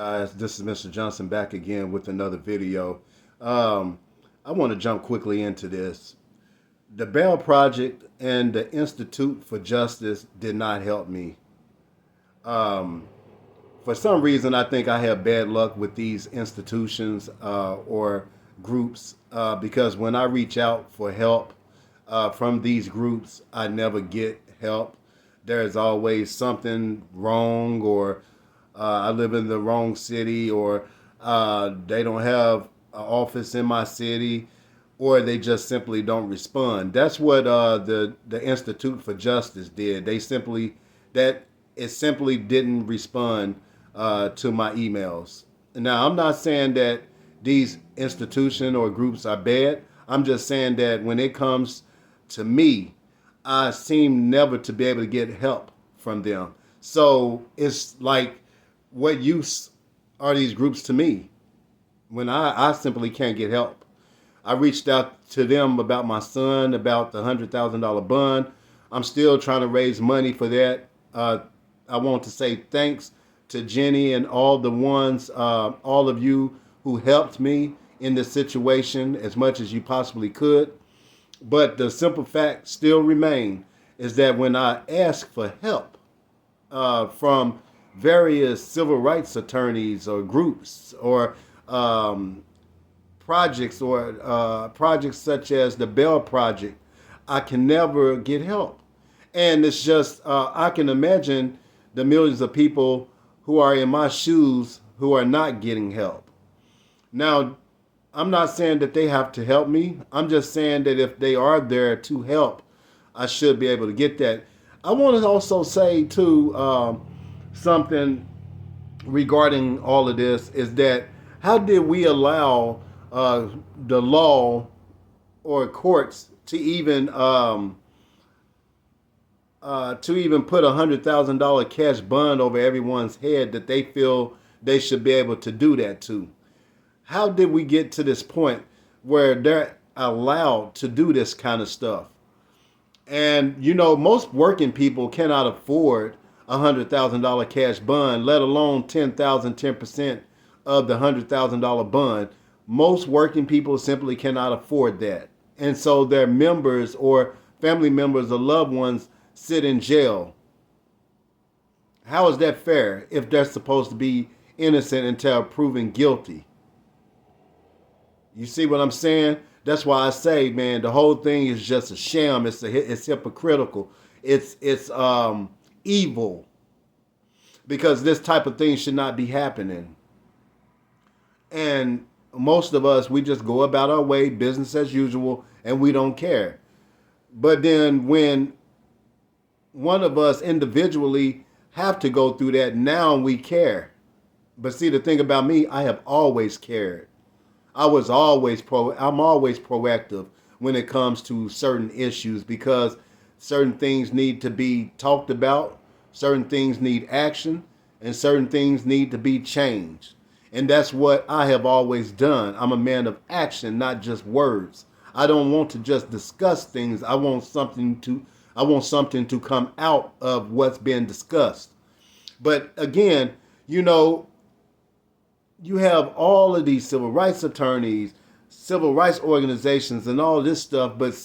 Guys, this is Mr. Johnson back again with another video. Um, I want to jump quickly into this. The Bell Project and the Institute for Justice did not help me. Um, for some reason, I think I have bad luck with these institutions or groups because when I reach out for help from these groups, I never get help. There's always something wrong, or I live in the wrong city, or they don't have an office in my city, or they just simply don't respond. That's what the Institute for Justice did. That it simply didn't respond to my emails. Now, I'm not saying that these institutions or groups are bad. I'm just saying that when it comes to me, I seem never to be able to get help from them. So it's like, what use are these groups to me when I simply can't get help? I reached out to them about my son, about the $100,000 bond. I'm still trying to raise money for that. I want to say thanks to Jenny and all of you who helped me in this situation as much as you possibly could. But the simple fact still remains is that when I ask for help from various civil rights attorneys or groups or um, projects such as the Bell Project, I can never get help. And it's just, I can imagine the millions of people who are in my shoes who are not getting help. Now, I'm not saying that they have to help me. I'm just saying that if they are there to help, I should be able to get that. I want to also say, too, something regarding all of this is that how did we allow the law or courts to even put $100,000 cash bond over everyone's head that they feel they should be able to do that to? How did we get to this point where they're allowed to do this kind of stuff? And most working people cannot afford $100,000 cash bond, let alone 10% of the $100,000 bond. Most working people simply cannot afford that. And so their members or family members or loved ones sit in jail. How is that fair if they're supposed to be innocent until proven guilty? You see what I'm saying? That's why I say, man, the whole thing is just a sham. It's hypocritical. It's evil, because this type of thing should not be happening. And most of us, we just go about our way, business as usual, and we don't care. But then when one of us individually have to go through that, now we care. But see, the thing about me, I have always cared. I'm always proactive when it comes to certain issues, because certain things need to be talked about, certain things need action, and certain things need to be changed. And that's what I have always done. I'm a man of action, not just words. I don't want to just discuss things. I want something to come out of what's been discussed. But again, you have all of these civil rights attorneys, civil rights organizations, and all this stuff, but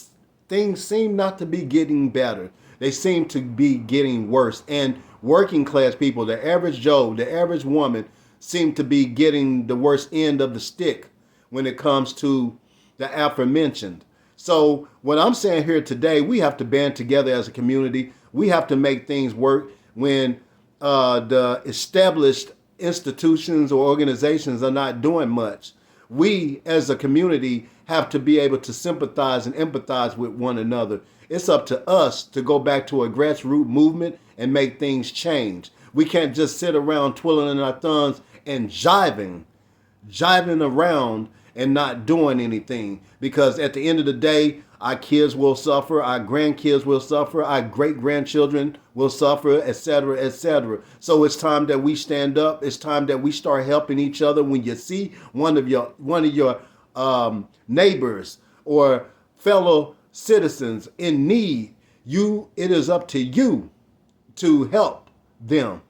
things seem not to be getting better. They seem to be getting worse. And working class people, the average Joe, the average woman, seem to be getting the worst end of the stick when it comes to the aforementioned. So what I'm saying here today, we have to band together as a community. We have to make things work when the established institutions or organizations are not doing much. We as a community have to be able to sympathize and empathize with one another. It's up to us to go back to a grassroots movement and make things change. We can't just sit around twiddling our thumbs and jiving around and not doing anything, because at the end of the day, our kids will suffer, our grandkids will suffer, our great grandchildren will suffer, etc., etc. So it's time that we stand up. It's time that we start helping each other. When you see one of your neighbors or fellow citizens in need, it is up to you to help them,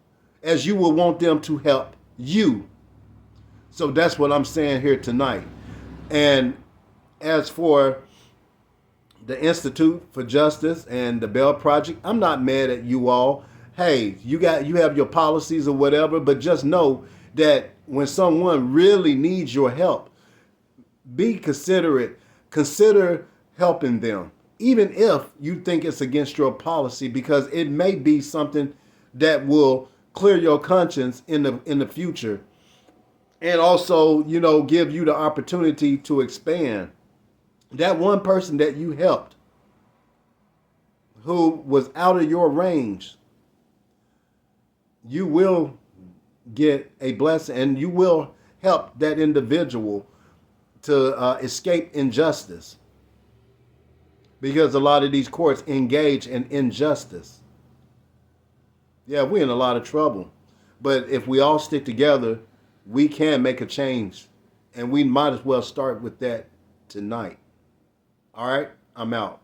as you will want them to help you So that's what I'm saying here tonight. And as for the Institute for Justice and the Bell Project, I'm not mad at you all. Hey, you have your policies or whatever, but just know that when someone really needs your help, be considerate. Consider helping them, even if you think it's against your policy, because it may be something that will clear your conscience in the future, and also, give you the opportunity to expand. That one person that you helped, who was out of your range, you will get a blessing, and you will help that individual to escape injustice, because a lot of these courts engage in injustice. Yeah, we're in a lot of trouble. But if we all stick together, we can make a change. And we might as well start with that tonight. All right, I'm out.